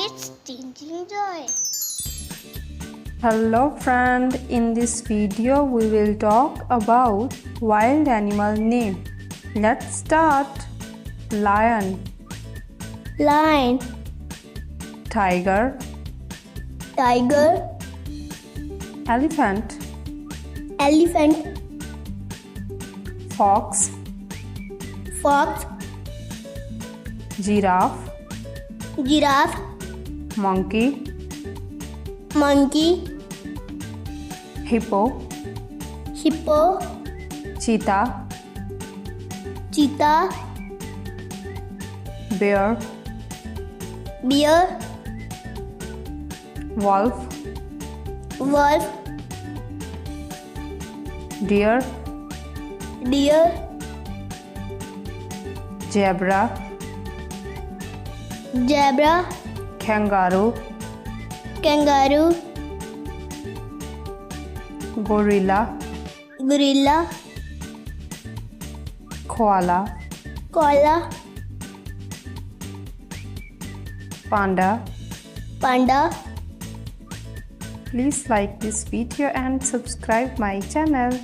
It's changing joy. Hello friend, in this video we will talk about wild animal name. Let's start. Lion, Lion, tiger, tiger, elephant, elephant, fox, fox, giraffe, giraffe, monkey, monkey, hippo, hippo, cheetah, cheetah, bear, bear, wolf, wolf, deer, deer, zebra, zebra, kangaroo, kangaroo, gorilla, gorilla, koala, koala, panda. panda. Please like this video and subscribe my channel.